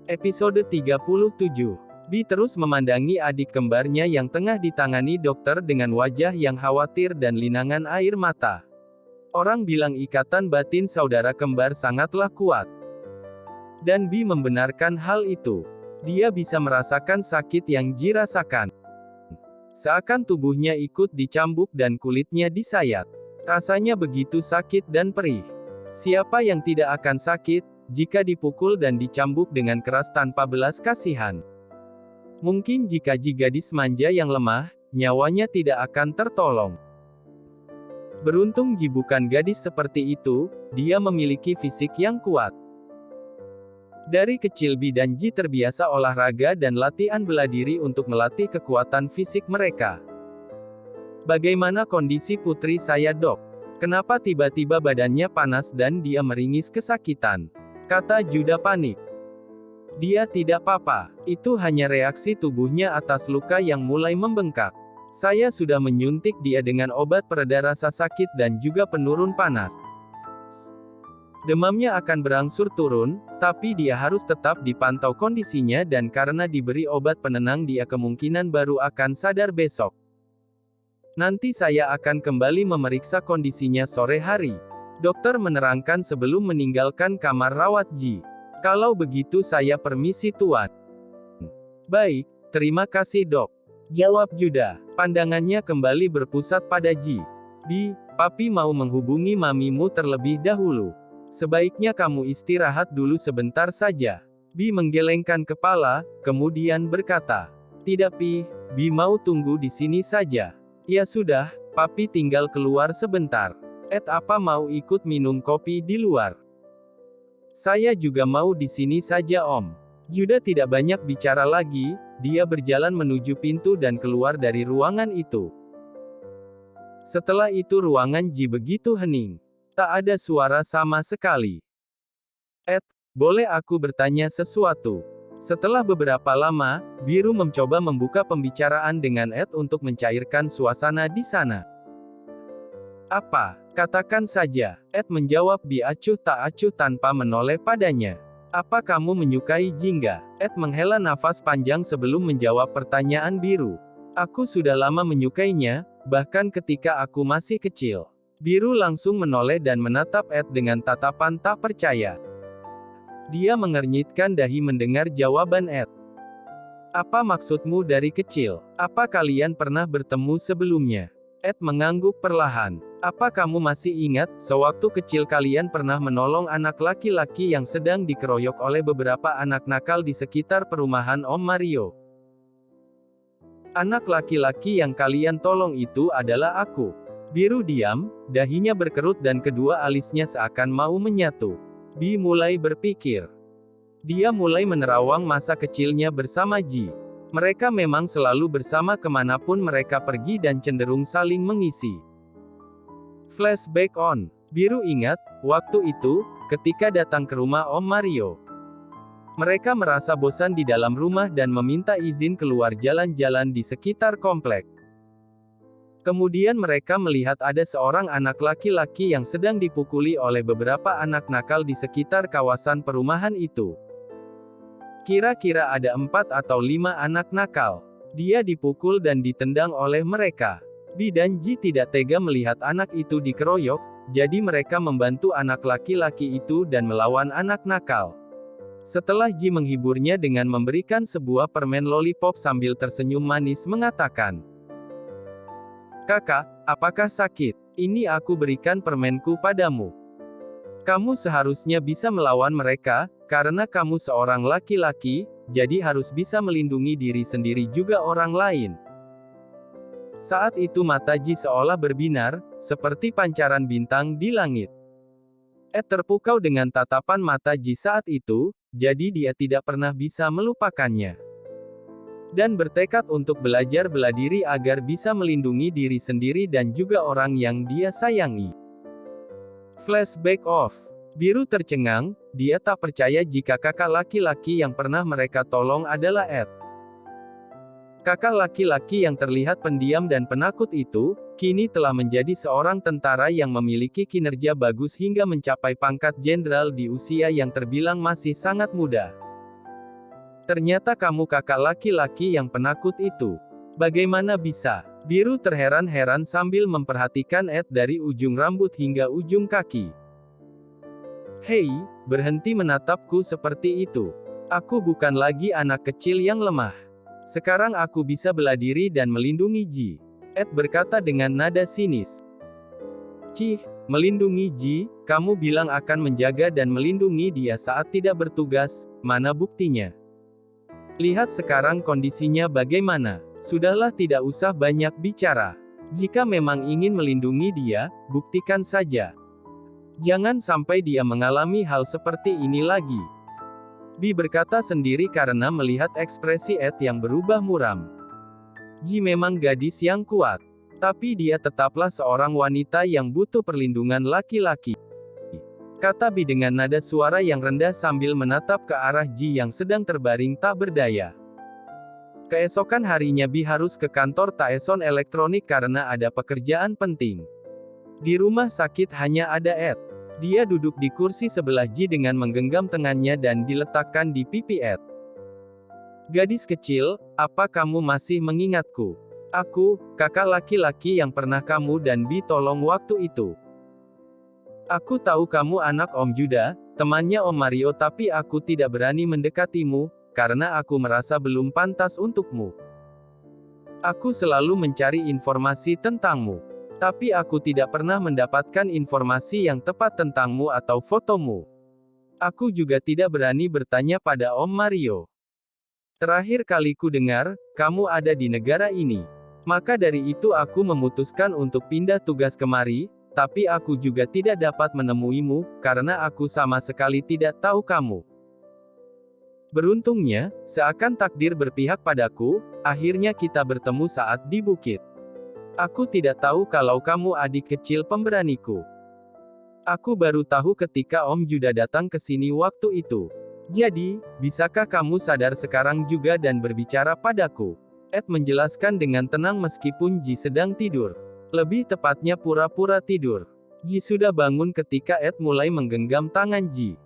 Episode 37. Bi terus memandangi adik kembarnya yang tengah ditangani dokter dengan wajah yang khawatir dan linangan air mata. Orang bilang ikatan batin saudara kembar sangatlah kuat. Dan Bi membenarkan hal itu. Dia bisa merasakan sakit yang Ji rasakan. Seakan tubuhnya ikut dicambuk dan kulitnya disayat. Rasanya begitu sakit dan perih. Siapa yang tidak akan sakit jika dipukul dan dicambuk dengan keras tanpa belas kasihan? Mungkin jika Ji gadis manja yang lemah, nyawanya tidak akan tertolong. Beruntung Ji bukan gadis seperti itu, dia memiliki fisik yang kuat. Dari kecil Bi dan Ji terbiasa olahraga dan latihan bela diri untuk melatih kekuatan fisik mereka. Bagaimana kondisi putri saya, Dok? Kenapa tiba-tiba badannya panas dan dia meringis kesakitan? Kata Juda panik. Dia tidak apa-apa, itu hanya reaksi tubuhnya atas luka yang mulai membengkak. Saya sudah menyuntik dia dengan obat pereda rasa sakit dan juga penurun panas. Demamnya akan berangsur turun, tapi dia harus tetap dipantau kondisinya dan karena diberi obat penenang dia kemungkinan baru akan sadar besok. Nanti saya akan kembali memeriksa kondisinya sore hari. Dokter menerangkan sebelum meninggalkan kamar rawat Ji. Kalau begitu saya permisi Tuan. Baik, terima kasih Dok. Jawab Juda. Pandangannya kembali berpusat pada Ji. Bi, Papi mau menghubungi mamimu terlebih dahulu. Sebaiknya kamu istirahat dulu sebentar saja. Bi menggelengkan kepala, kemudian berkata. Tidak Pi, Bi mau tunggu di sini saja. Ya sudah, Papi tinggal keluar sebentar. Apa mau ikut minum kopi di luar? Saya juga mau di sini saja Om. Juda tidak banyak bicara lagi, dia berjalan menuju pintu dan keluar dari ruangan itu. Setelah itu ruangan Ji begitu hening. Tak ada suara sama sekali. Boleh aku bertanya sesuatu? Setelah beberapa lama, Biru mencoba membuka pembicaraan dengan Ed untuk mencairkan suasana di sana. Apa? Katakan saja. Ed menjawab Bi acuh tak acuh tanpa menoleh padanya. Apa kamu menyukai jingga? Ed menghela nafas panjang sebelum menjawab pertanyaan Biru. Aku sudah lama menyukainya, bahkan ketika aku masih kecil. Biru langsung menoleh dan menatap Ed dengan tatapan tak percaya. Dia mengernyitkan dahi mendengar jawaban Ed. Apa maksudmu dari kecil? Apa kalian pernah bertemu sebelumnya? Ed mengangguk perlahan. Apa kamu masih ingat, sewaktu kecil kalian pernah menolong anak laki-laki yang sedang dikeroyok oleh beberapa anak nakal di sekitar perumahan Om Mario? Anak laki-laki yang kalian tolong itu adalah aku. Biru diam, dahinya berkerut dan kedua alisnya seakan mau menyatu. Bi mulai berpikir. Dia mulai menerawang masa kecilnya bersama Ji. Mereka memang selalu bersama kemanapun mereka pergi dan cenderung saling mengisi. Flashback on. Biru ingat, waktu itu, ketika datang ke rumah Om Mario. Mereka merasa bosan di dalam rumah dan meminta izin keluar jalan-jalan di sekitar komplek. Kemudian mereka melihat ada seorang anak laki-laki yang sedang dipukuli oleh beberapa anak nakal di sekitar kawasan perumahan itu. Kira-kira ada 4 atau 5 anak nakal. Dia dipukul dan ditendang oleh mereka. Bi dan Ji tidak tega melihat anak itu dikeroyok, jadi mereka membantu anak laki-laki itu dan melawan anak nakal. Setelah Ji menghiburnya dengan memberikan sebuah permen lollipop sambil tersenyum manis mengatakan, "Kakak, apakah sakit? Ini aku berikan permenku padamu. Kamu seharusnya bisa melawan mereka, karena kamu seorang laki-laki, jadi harus bisa melindungi diri sendiri juga orang lain." Saat itu mata Ji seolah berbinar, seperti pancaran bintang di langit. Ed terpukau dengan tatapan mata Ji saat itu, jadi dia tidak pernah bisa melupakannya. Dan bertekad untuk belajar bela diri agar bisa melindungi diri sendiri dan juga orang yang dia sayangi. Flashback off. Biru tercengang, dia tak percaya jika kakak laki-laki yang pernah mereka tolong adalah Ed. Kakak laki-laki yang terlihat pendiam dan penakut itu, kini telah menjadi seorang tentara yang memiliki kinerja bagus hingga mencapai pangkat jenderal di usia yang terbilang masih sangat muda. Ternyata kamu kakak laki-laki yang penakut itu. Bagaimana bisa? Biru terheran-heran sambil memperhatikan Ed dari ujung rambut hingga ujung kaki. Hei, berhenti menatapku seperti itu. Aku bukan lagi anak kecil yang lemah. Sekarang aku bisa bela diri dan melindungi Ji. Ed berkata dengan nada sinis. Cih, melindungi Ji, kamu bilang akan menjaga dan melindungi dia saat tidak bertugas, mana buktinya? Lihat sekarang kondisinya bagaimana. Sudahlah, tidak usah banyak bicara. Jika memang ingin melindungi dia, buktikan saja. Jangan sampai dia mengalami hal seperti ini lagi. Bi berkata sendiri karena melihat ekspresi Ed yang berubah muram. Ji memang gadis yang kuat. Tapi dia tetaplah seorang wanita yang butuh perlindungan laki-laki. Kata Bi dengan nada suara yang rendah sambil menatap ke arah Ji yang sedang terbaring tak berdaya. Keesokan harinya Bi harus ke kantor Taeson Elektronik karena ada pekerjaan penting. Di rumah sakit hanya ada Ed. Dia duduk di kursi sebelah Ji dengan menggenggam tangannya dan diletakkan di pipi Ed. Gadis kecil, apa kamu masih mengingatku? Aku, kakak laki-laki yang pernah kamu dan Bi tolong waktu itu. Aku tahu kamu anak Om Juda, temannya Om Mario, tapi aku tidak berani mendekatimu, karena aku merasa belum pantas untukmu. Aku selalu mencari informasi tentangmu. Tapi aku tidak pernah mendapatkan informasi yang tepat tentangmu atau fotomu. Aku juga tidak berani bertanya pada Om Mario. Terakhir kali ku dengar, kamu ada di negara ini. Maka dari itu aku memutuskan untuk pindah tugas kemari, tapi aku juga tidak dapat menemuimu, karena aku sama sekali tidak tahu kamu. Beruntungnya, seakan takdir berpihak padaku, akhirnya kita bertemu saat di bukit. Aku tidak tahu kalau kamu adik kecil pemberaniku. Aku baru tahu ketika Om Juda datang ke sini waktu itu. Jadi, bisakah kamu sadar sekarang juga dan berbicara padaku? Ed menjelaskan dengan tenang meskipun Ji sedang tidur. Lebih tepatnya pura-pura tidur. Ji sudah bangun ketika Ed mulai menggenggam tangan Ji.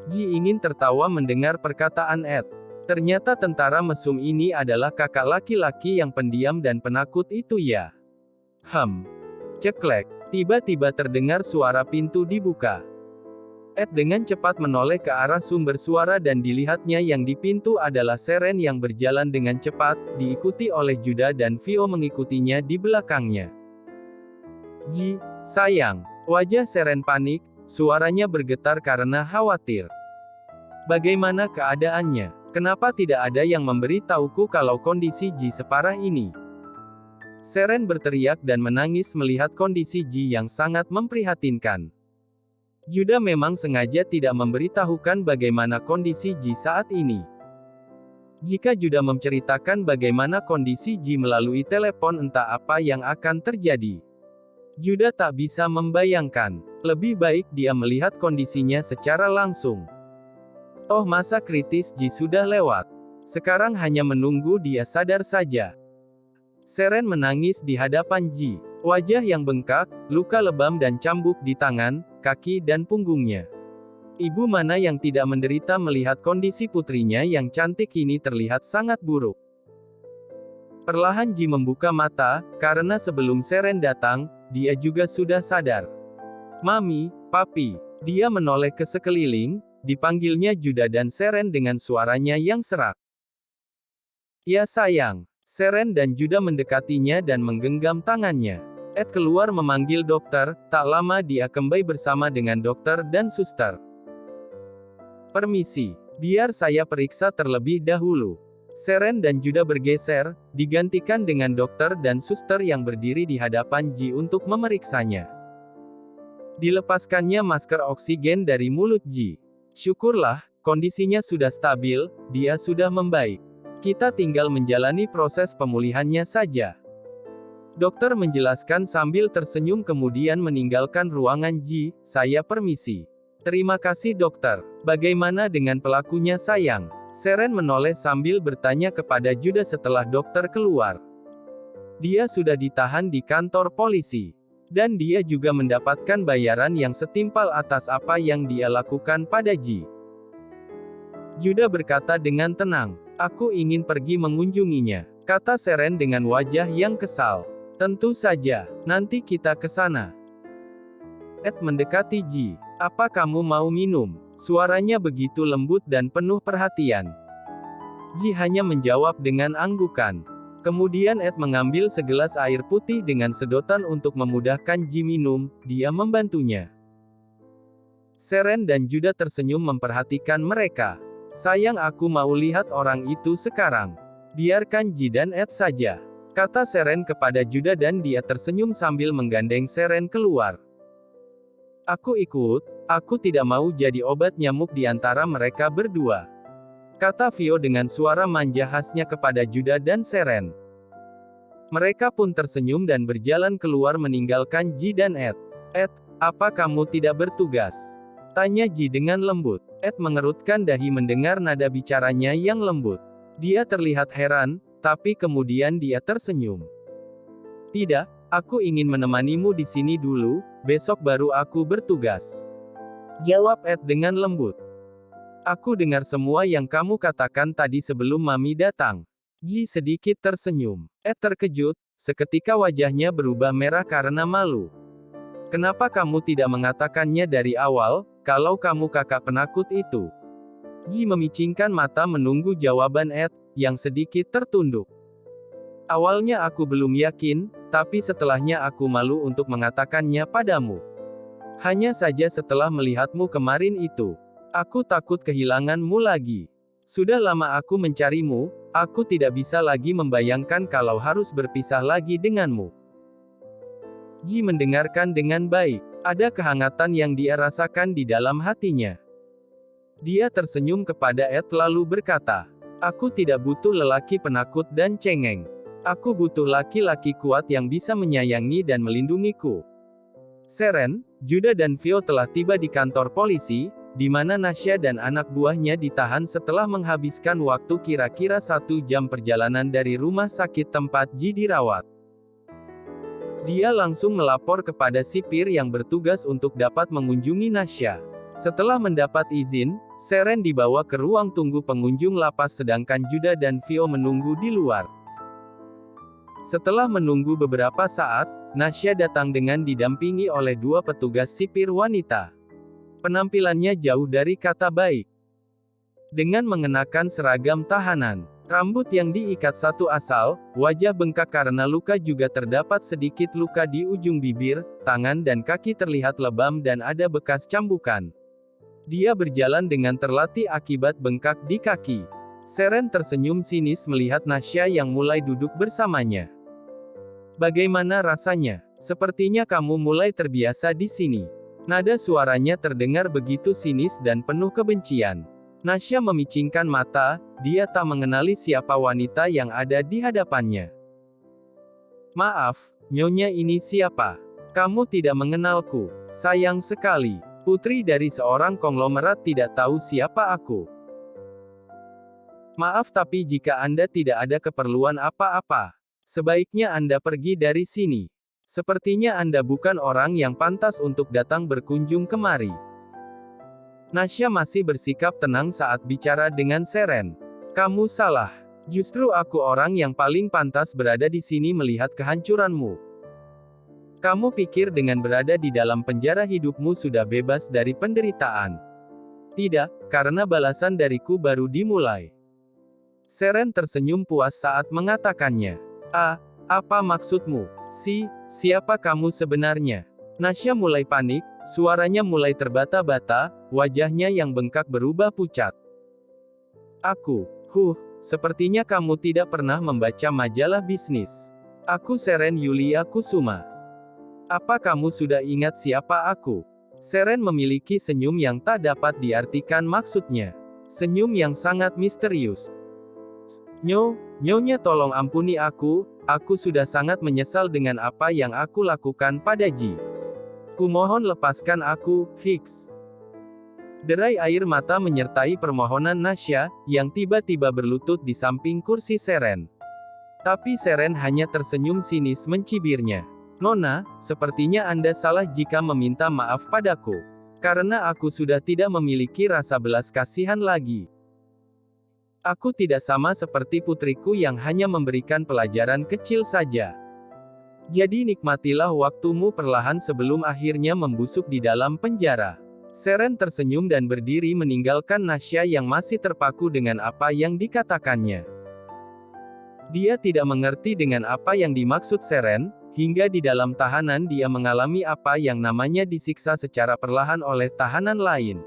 Ji ingin tertawa mendengar perkataan Ed. Ternyata tentara mesum ini adalah kakak laki-laki yang pendiam dan penakut itu ya. Ceklek. Tiba-tiba terdengar suara pintu dibuka. Ed dengan cepat menoleh ke arah sumber suara dan dilihatnya yang di pintu adalah Seren yang berjalan dengan cepat, diikuti oleh Juda dan Vio mengikutinya di belakangnya. Ji, sayang. Wajah Seren panik, suaranya bergetar karena khawatir. Bagaimana keadaannya? Kenapa tidak ada yang memberi tahuku kalau kondisi Ji separah ini? Seren berteriak dan menangis melihat kondisi Ji yang sangat memprihatinkan. Juda memang sengaja tidak memberitahukan bagaimana kondisi Ji saat ini. Jika Juda menceritakan bagaimana kondisi Ji melalui telepon, entah apa yang akan terjadi. Juda tak bisa membayangkan. Lebih baik dia melihat kondisinya secara langsung. Toh masa kritis Ji sudah lewat. Sekarang hanya menunggu dia sadar saja. Seren menangis di hadapan Ji. Wajah yang bengkak, luka lebam dan cambuk di tangan, kaki dan punggungnya. Ibu mana yang tidak menderita melihat kondisi putrinya yang cantik ini terlihat sangat buruk. Perlahan Ji membuka mata, karena sebelum Seren datang, dia juga sudah sadar. Mami, Papi. Dia menoleh ke sekeliling, dipanggilnya Juda dan Seren dengan suaranya yang serak. Ya sayang. Seren dan Juda mendekatinya dan menggenggam tangannya. Ed keluar memanggil dokter, tak lama dia kembali bersama dengan dokter dan suster. Permisi, biar saya periksa terlebih dahulu. Seren dan Juda bergeser, digantikan dengan dokter dan suster yang berdiri di hadapan Ji untuk memeriksanya. Dilepaskannya masker oksigen dari mulut Ji. Syukurlah, kondisinya sudah stabil, dia sudah membaik. Kita tinggal menjalani proses pemulihannya saja. Dokter menjelaskan sambil tersenyum kemudian meninggalkan ruangan Ji. Saya permisi. Terima kasih dokter. Bagaimana dengan pelakunya sayang? Seren menoleh sambil bertanya kepada Juda setelah dokter keluar. Dia sudah ditahan di kantor polisi. Dan dia juga mendapatkan bayaran yang setimpal atas apa yang dia lakukan pada Ji. Juda berkata dengan tenang. Aku ingin pergi mengunjunginya, kata Seren dengan wajah yang kesal. Tentu saja, nanti kita ke sana. Ed mendekati Ji. Apa kamu mau minum? Suaranya begitu lembut dan penuh perhatian. Ji hanya menjawab dengan anggukan. Kemudian Ed mengambil segelas air putih dengan sedotan untuk memudahkan Ji minum, dia membantunya. Seren dan Juda tersenyum memperhatikan mereka. Sayang, aku mau lihat orang itu sekarang. Biarkan Ji dan Ed saja, kata Seren kepada Juda dan dia tersenyum sambil menggandeng Seren keluar. Aku ikut, aku tidak mau jadi obat nyamuk di antara mereka berdua, kata Vio dengan suara manja khasnya kepada Juda dan Seren. Mereka pun tersenyum dan berjalan keluar meninggalkan Ji dan Ed. Ed, apa kamu tidak bertugas? Tanya Ji dengan lembut. Ed mengerutkan dahi mendengar nada bicaranya yang lembut. Dia terlihat heran, tapi kemudian dia tersenyum. Tidak, aku ingin menemanimu di sini dulu, besok baru aku bertugas, jawab Ed dengan lembut. Aku dengar semua yang kamu katakan tadi sebelum Mami datang. Ji sedikit tersenyum. Ed terkejut, seketika wajahnya berubah merah karena malu. Kenapa kamu tidak mengatakannya dari awal, kalau kamu kakak penakut itu? Ji memicingkan mata menunggu jawaban Ed, yang sedikit tertunduk. Awalnya aku belum yakin, tapi setelahnya aku malu untuk mengatakannya padamu. Hanya saja setelah melihatmu kemarin itu, aku takut kehilanganmu lagi. Sudah lama aku mencarimu, aku tidak bisa lagi membayangkan kalau harus berpisah lagi denganmu. Ji mendengarkan dengan baik. Ada kehangatan yang dia rasakan di dalam hatinya. Dia tersenyum kepada Ed lalu berkata, aku tidak butuh lelaki penakut dan cengeng. Aku butuh laki-laki kuat yang bisa menyayangi dan melindungiku. Seren, Juda dan Vio telah tiba di kantor polisi, di mana Nasya dan anak buahnya ditahan setelah menghabiskan waktu kira-kira 1 jam perjalanan dari rumah sakit tempat Ji dirawat. Dia langsung melapor kepada sipir yang bertugas untuk dapat mengunjungi Nasya. Setelah mendapat izin, Seren dibawa ke ruang tunggu pengunjung lapas sedangkan Juda dan Vio menunggu di luar. Setelah menunggu beberapa saat, Nasya datang dengan didampingi oleh 2 petugas sipir wanita. Penampilannya jauh dari kata baik. Dengan mengenakan seragam tahanan, rambut yang diikat satu asal, wajah bengkak karena luka juga terdapat sedikit luka di ujung bibir, tangan dan kaki terlihat lebam dan ada bekas cambukan. Dia berjalan dengan terlatih akibat bengkak di kaki. Seren tersenyum sinis melihat Nasya yang mulai duduk bersamanya. Bagaimana rasanya? Sepertinya kamu mulai terbiasa di sini. Nada suaranya terdengar begitu sinis dan penuh kebencian. Nasya memicingkan mata, dia tak mengenali siapa wanita yang ada di hadapannya. Maaf, Nyonya, ini siapa? Kamu tidak mengenalku. Sayang sekali, putri dari seorang konglomerat tidak tahu siapa aku. Maaf, tapi jika Anda tidak ada keperluan apa-apa, sebaiknya Anda pergi dari sini. Sepertinya Anda bukan orang yang pantas untuk datang berkunjung kemari. Nasya masih bersikap tenang saat bicara dengan Seren. Kamu salah. Justru aku orang yang paling pantas berada di sini melihat kehancuranmu. Kamu pikir dengan berada di dalam penjara hidupmu sudah bebas dari penderitaan? Tidak, karena balasan dariku baru dimulai. Seren tersenyum puas saat mengatakannya. Apa maksudmu? Siapa kamu sebenarnya? Nasya mulai panik, suaranya mulai terbata-bata, wajahnya yang bengkak berubah pucat. Sepertinya kamu tidak pernah membaca majalah bisnis. Aku Seren Yulia Kusuma. Apa kamu sudah ingat siapa aku? Seren memiliki senyum yang tak dapat diartikan maksudnya. Senyum yang sangat misterius. Nyonya, tolong ampuni aku sudah sangat menyesal dengan apa yang aku lakukan pada Ji. Kumohon lepaskan aku, Hicks. Derai air mata menyertai permohonan Nasya, yang tiba-tiba berlutut di samping kursi Seren. Tapi Seren hanya tersenyum sinis mencibirnya. Nona, sepertinya Anda salah jika meminta maaf padaku. Karena aku sudah tidak memiliki rasa belas kasihan lagi. Aku tidak sama seperti putriku yang hanya memberikan pelajaran kecil saja. Jadi nikmatilah waktumu perlahan sebelum akhirnya membusuk di dalam penjara. Seren tersenyum dan berdiri meninggalkan Nasya yang masih terpaku dengan apa yang dikatakannya. Dia tidak mengerti dengan apa yang dimaksud Seren, hingga di dalam tahanan dia mengalami apa yang namanya disiksa secara perlahan oleh tahanan lain.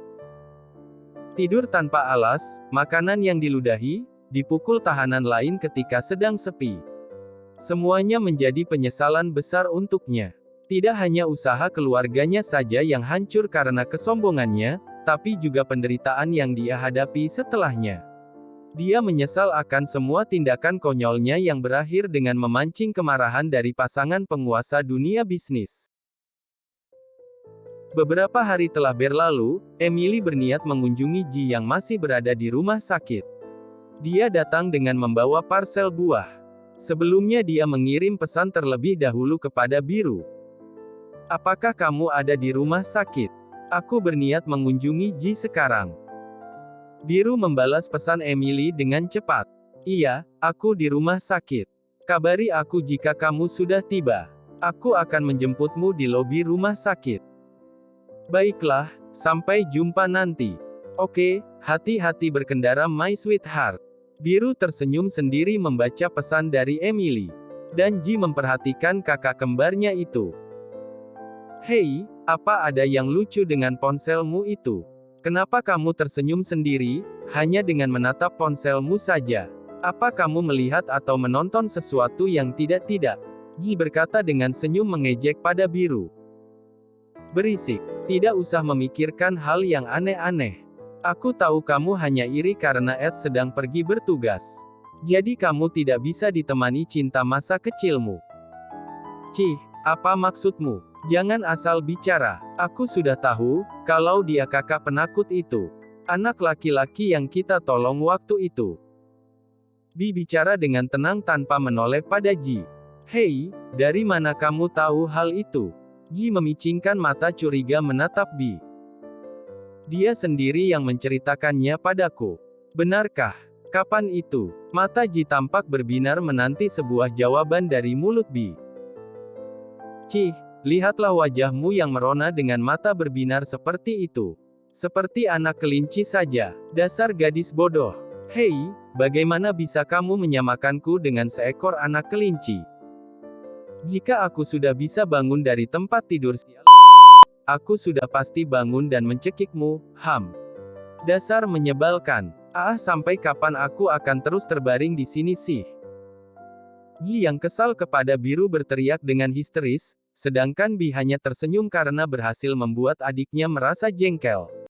Tidur tanpa alas, makanan yang diludahi, dipukul tahanan lain ketika sedang sepi. Semuanya menjadi penyesalan besar untuknya. Tidak hanya usaha keluarganya saja yang hancur karena kesombongannya, tapi juga penderitaan yang dia hadapi setelahnya. Dia menyesal akan semua tindakan konyolnya yang berakhir dengan memancing kemarahan dari pasangan penguasa dunia bisnis. Beberapa hari telah berlalu, Emily berniat mengunjungi Ji yang masih berada di rumah sakit. Dia datang dengan membawa parsel buah. Sebelumnya dia mengirim pesan terlebih dahulu kepada Biru. Apakah kamu ada di rumah sakit? Aku berniat mengunjungi Ji sekarang. Biru membalas pesan Emily dengan cepat. Iya, aku di rumah sakit. Kabari aku jika kamu sudah tiba. Aku akan menjemputmu di lobi rumah sakit. Baiklah, sampai jumpa nanti. Oke, hati-hati berkendara my sweetheart. Biru tersenyum sendiri membaca pesan dari Emily. Dan Ji memperhatikan kakak kembarnya itu. Hei, apa ada yang lucu dengan ponselmu itu? Kenapa kamu tersenyum sendiri, hanya dengan menatap ponselmu saja? Apa kamu melihat atau menonton sesuatu yang tidak-tidak? Ji berkata dengan senyum mengejek pada Biru. Berisik. Tidak usah memikirkan hal yang aneh-aneh. Aku tahu kamu hanya iri karena Ed sedang pergi bertugas. Jadi kamu tidak bisa ditemani cinta masa kecilmu. Cih, apa maksudmu? Jangan asal bicara. Aku sudah tahu, kalau dia kakak penakut itu. Anak laki-laki yang kita tolong waktu itu. Bi bicara dengan tenang tanpa menoleh pada Ji. Hei, dari mana kamu tahu hal itu? Ji memicingkan mata curiga menatap Bi. Dia sendiri yang menceritakannya padaku. Benarkah? Kapan itu? Mata Ji tampak berbinar menanti sebuah jawaban dari mulut Bi. Cih, lihatlah wajahmu yang merona dengan mata berbinar seperti itu. Seperti anak kelinci saja. Dasar gadis bodoh. Hei, bagaimana bisa kamu menyamakanku dengan seekor anak kelinci? Jika aku sudah bisa bangun dari tempat tidur sial, aku sudah pasti bangun dan mencekikmu, Dasar menyebalkan. Sampai kapan aku akan terus terbaring di sini sih? Ji yang kesal kepada Biru berteriak dengan histeris, sedangkan Bi hanya tersenyum karena berhasil membuat adiknya merasa jengkel.